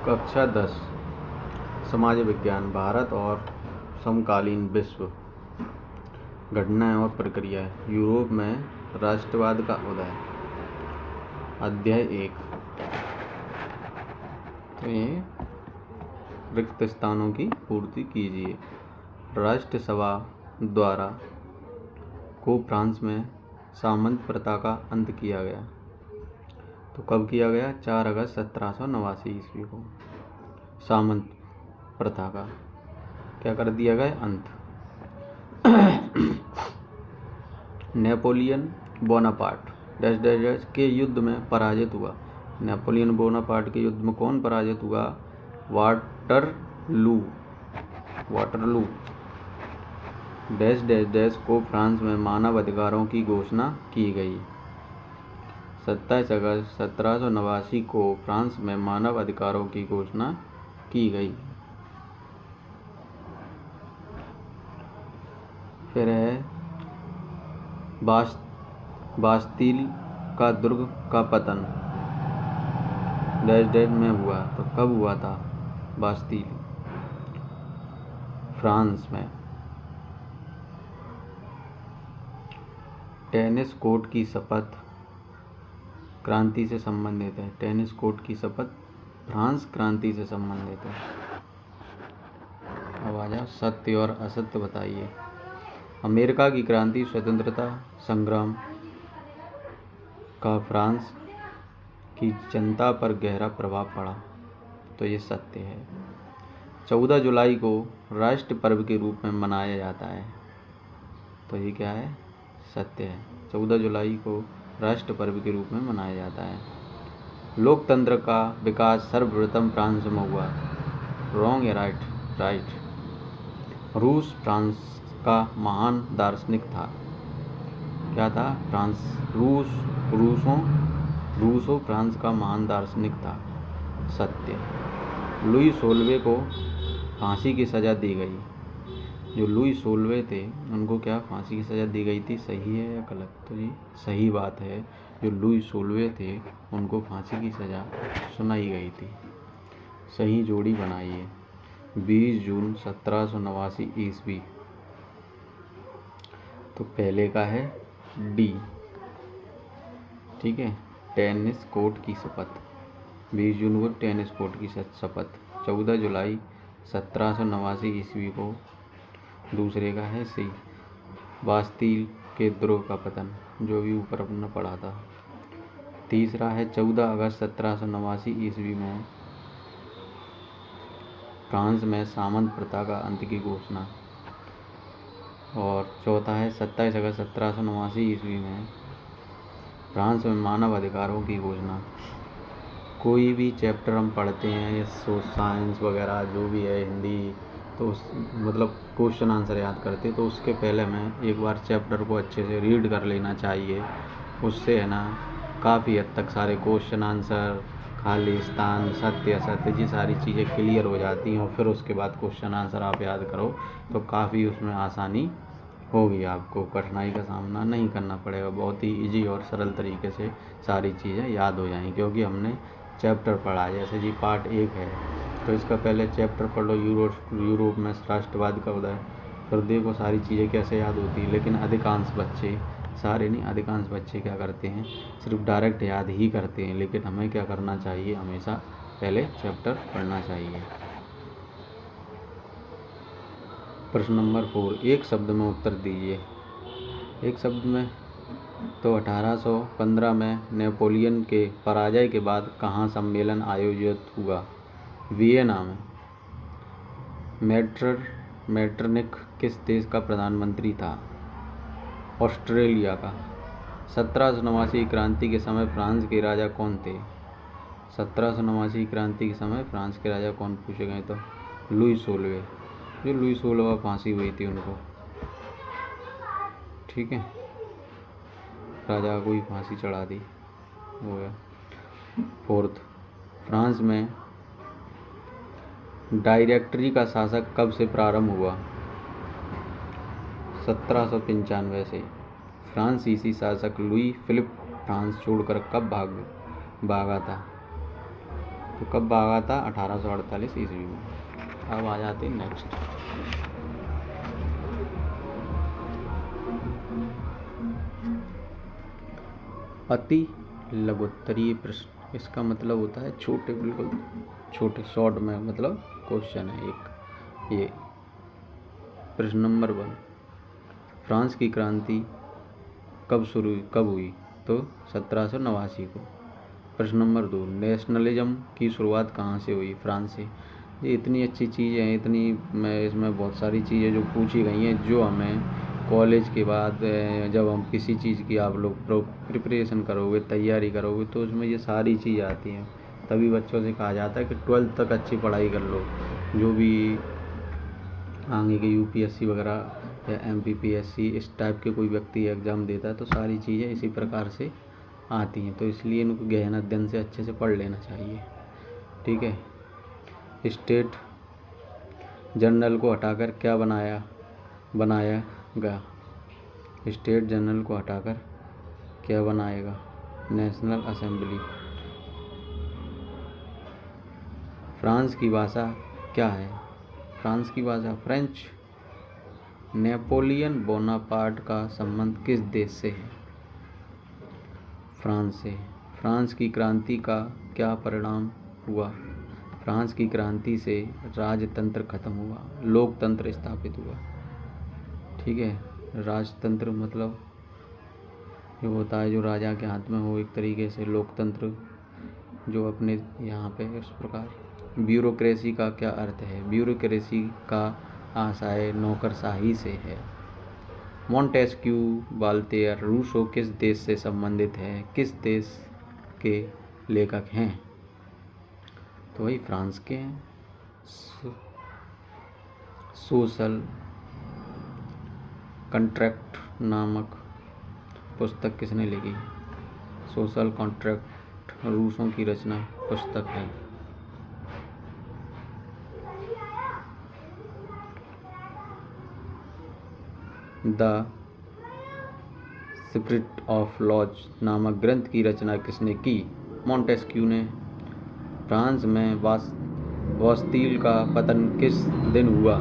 कक्षा 10 समाज विज्ञान भारत और समकालीन विश्व घटनाएं और प्रक्रियाएं यूरोप में राष्ट्रवाद का उदय। अध्याय 1। तो ये रिक्त स्थानों की पूर्ति कीजिए। राष्ट्रसभा द्वारा को फ्रांस में सामंत प्रथा का अंत किया गया। तो कब किया गया? 4 अगस्त 1789 ईस्वी को सामंत प्रथा का क्या कर दिया गया? अंत। Napoleon Bonaparte dash dash dash के युद्ध में पराजित हुआ। नेपोलियन बोनापार्ट के युद्ध में कौन पराजित हुआ? वाटरलू डैश डैश डैश को फ्रांस में मानव अधिकारों की घोषणा की गई। 27 अगस्त 1789 को फ्रांस में मानव अधिकारों की घोषणा की गई। फिर है बास्तील का दुर्ग का पतन डैश डैश में हुआ। तो कब हुआ था? बास्तील फ्रांस में। टेनिस कोर्ट की शपथ क्रांति से संबंधित है। टेनिस कोर्ट की शपथ फ्रांस क्रांति से संबंधित है। अब आ जाओ, सत्य और असत्य बताइए। अमेरिका की क्रांति स्वतंत्रता संग्राम का फ्रांस की जनता पर गहरा प्रभाव पड़ा। तो ये सत्य है। 14 जुलाई को राष्ट्र पर्व के रूप में मनाया जाता है। तो ये क्या है? सत्य है। 14 जुलाई को राष्ट्र पर्व के रूप में मनाया जाता है। लोकतंत्र का विकास सर्वप्रथम फ्रांस में हुआ। रॉन्ग या राइट? राइट। रूस फ्रांस का महान दार्शनिक था। क्या था? रूसों फ्रांस का महान दार्शनिक था। सत्य। लुई 16वें को फांसी की सज़ा दी गई। जो लुई 16वें थे उनको क्या फांसी की सज़ा दी गई थी? सही है या गलत? तो ये सही बात है। जो लुई 16वें थे उनको फांसी की सज़ा सुनाई गई थी। सही जोड़ी बनाइए। 20 जून 1789 ईस्वी। तो पहले का है डी। ठीक है। टेनिस कोर्ट की शपथ 20 जून को टेनिस कोर्ट की शपथ। 14 जुलाई 1789 ईस्वी को दूसरे का है सी। बास्तील के दुर्ग का पतन, जो भी ऊपर अपने पढ़ा था। तीसरा है 14 अगस्त 1789 ईस्वी में फ्रांस में सामंत प्रथा का अंत की घोषणा। और चौथा है 27 अगस्त 1789 ईस्वी में फ्रांस में मानव अधिकारों की घोषणा। कोई भी चैप्टर हम पढ़ते हैं या साइंस वगैरह जो भी है, हिंदी, तो मतलब क्वेश्चन आंसर याद करते तो उसके पहले हमें एक बार चैप्टर को अच्छे से रीड कर लेना चाहिए। उससे है ना काफ़ी हद तक सारे क्वेश्चन आंसर, खाली स्थान, सत्य असत्य जी सारी चीज़ें क्लियर हो जाती हैं। और फिर उसके बाद क्वेश्चन आंसर आप याद करो तो काफ़ी उसमें आसानी होगी। आपको कठिनाई का सामना नहीं करना पड़ेगा। बहुत ही इजी और सरल तरीके से सारी चीज़ें याद हो जाएंगी, क्योंकि हमने चैप्टर पढ़ा है। जैसे जी पार्ट 1 है तो इसका पहले चैप्टर पढ़ लो, यूरोप में राष्ट्रवाद का उदय। फिर देखो सारी चीज़ें कैसे याद होती है। लेकिन अधिकांश बच्चे, सारे नहीं, अधिकांश बच्चे क्या करते हैं, सिर्फ डायरेक्ट याद ही करते हैं। लेकिन हमें क्या करना चाहिए? हमेशा पहले चैप्टर पढ़ना चाहिए। प्रश्न नंबर 4, एक शब्द में उत्तर दीजिए। एक शब्द में तो 1815 में नेपोलियन के पराजय के बाद कहाँ सम्मेलन आयोजित हुआ? वियना में। मेटरनिख किस देश का प्रधानमंत्री था? ऑस्ट्रेलिया का। 1789 क्रांति के समय फ्रांस के राजा कौन थे? 1789 क्रांति के समय फ्रांस के राजा कौन पूछे गए? तो लुई 16वें। जो लुई 16वां फांसी हुई थी उनको। ठीक है, राजा को ही फांसी चढ़ा दी, हो गया। 4, फ्रांस में डायरेक्टरी का शासक कब से प्रारंभ हुआ? 1795 से। फ्रांसीसी शासक लुई फिलिप फ्रांस छोड़कर कब भागा था? तो कब भागा था? 1848 ईस्वी में। अब आ जाते हैं नेक्स्ट। अति लघुत्तरीय प्रश्न, इसका मतलब होता है छोटे, बिल्कुल छोटे, शॉर्ट में मतलब क्वेश्चन है एक ये। प्रश्न नंबर 1, फ्रांस की क्रांति कब हुई? तो 1789 को। प्रश्न नंबर 2, नेशनलिज्म की शुरुआत कहाँ से हुई? फ्रांस से। ये इतनी अच्छी चीज़ें हैं, इसमें बहुत सारी चीज़ें जो पूछी गई हैं, जो हमें कॉलेज के बाद जब हम किसी चीज़ की आप लोग प्रिपरेशन करोगे, तैयारी करोगे, तो उसमें ये सारी चीज़ें आती हैं। तभी बच्चों से कहा जाता है कि 12th तक अच्छी पढ़ाई कर लो। जो भी आगे के UPSC वगैरह या MPPSC इस टाइप के कोई व्यक्ति एग्ज़ाम देता है, तो सारी चीज़ें इसी प्रकार से आती हैं। तो इसलिए इनको गहन अध्ययन से अच्छे से पढ़ लेना चाहिए। ठीक है। स्टेट जनरल को हटाकर क्या बनाया गया? स्टेट जनरल को हटाकर क्या बनाएगा? National assembly. फ्रांस की भाषा क्या है? फ्रांस की भाषा फ्रेंच। नेपोलियन बोनापार्ट का संबंध किस देश से है? फ्रांस से। फ्रांस की क्रांति का क्या परिणाम हुआ? फ्रांस की क्रांति से राजतंत्र खत्म हुआ, लोकतंत्र स्थापित हुआ। ठीक है। राजतंत्र मतलब ये होता है जो राजा के हाथ में हो, एक तरीके से लोकतंत्र जो अपने यहाँ पे इस प्रकार। ब्यूरोक्रेसी का क्या अर्थ है? ब्यूरोक्रेसी का आशय नौकरशाही से है। मॉन्टेस्क्यू, वाल्तेयर, रूसो किस देश से संबंधित है? किस देश के लेखक हैं? तो वही फ्रांस के हैं। सोशल कॉन्ट्रैक्ट नामक पुस्तक किसने लिखी? सोशल कॉन्ट्रैक्ट रूसों की रचना पुस्तक है। द स्पिरिट ऑफ लॉज नामक ग्रंथ की रचना किसने की? मॉन्टेस्क्यू ने। फ्रांस में बास्तील का पतन किस दिन हुआ?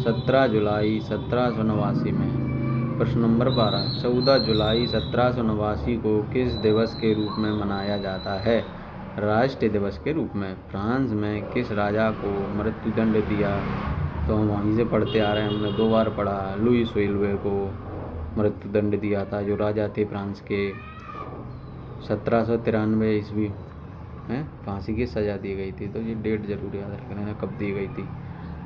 17 जुलाई 1789 में। प्रश्न नंबर 12, 14 जुलाई 1789 को किस दिवस के रूप में मनाया जाता है? राष्ट्रीय दिवस के रूप में। फ्रांस में किस राजा को मृत्युदंड दिया? तो हम वहीं से पढ़ते आ रहे हैं, हमने 2 बार पढ़ा। लुई सोलवे को मृत्युदंड दिया था, जो राजा थे फ्रांस के। 1793 ईस्वी में फांसी की सज़ा दी गई थी। तो ये डेट जरूर याद रख लेना कब दी गई थी।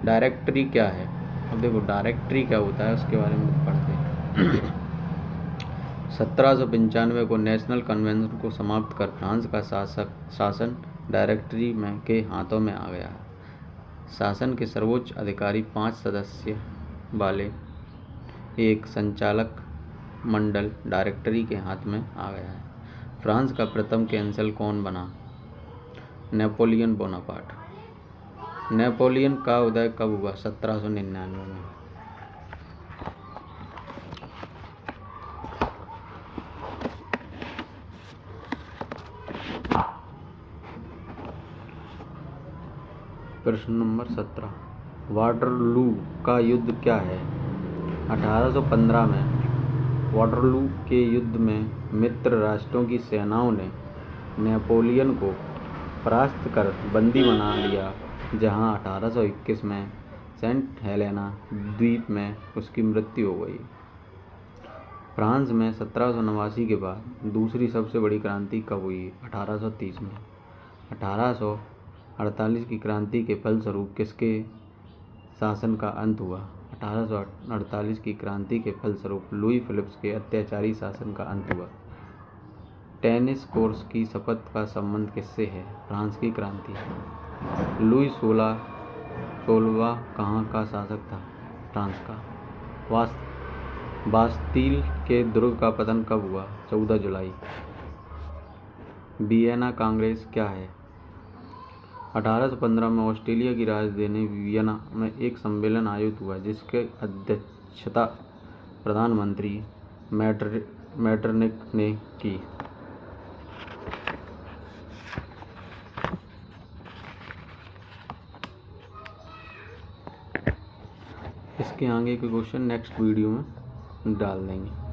डायरेक्टरी क्या है? अब देखो डायरेक्टरी क्या होता है उसके बारे में पढ़ते हैं। 1795 को नेशनल कन्वेंशन को समाप्त कर फ्रांस का शासन डायरेक्टरी के हाथों में आ गया। शासन के सर्वोच्च अधिकारी 5 सदस्य वाले एक संचालक मंडल डायरेक्टरी के हाथ में आ गया है। फ्रांस का प्रथम कैंसल कौन बना? Napoleon Bonaparte. नेपोलियन का उदय कब हुआ? 1799 में। प्रश्न नंबर 17, वाटरलू का युद्ध क्या है? 1815 में वाटरलू के युद्ध में मित्र राष्ट्रों की सेनाओं ने नेपोलियन को परास्त कर बंदी बना लिया, जहां 1821 में सेंट हेलेना द्वीप में उसकी मृत्यु हो गई। फ्रांस में 1789 के बाद दूसरी सबसे बड़ी क्रांति कब हुई? 1830 में। 1848 की क्रांति के फलस्वरूप किसके शासन का अंत हुआ? 1848 की क्रांति के फलस्वरूप लुई फिलिप्स के अत्याचारी शासन का अंत हुआ। टेनिस कोर्स की शपथ का संबंध किससे है? फ्रांस की क्रांति। लुई 16वां कहाँ का शासक था? फ्रांस का। बास्तील के दुर्ग का पतन कब हुआ? 14 जुलाई। वियना कांग्रेस क्या है? 1815 में ऑस्ट्रिया की राजधानी वियना में एक सम्मेलन आयोजित हुआ, जिसके अध्यक्षता प्रधानमंत्री मेटरनिख ने की। इसके आगे के क्वेश्चन नेक्स्ट वीडियो में डाल देंगे।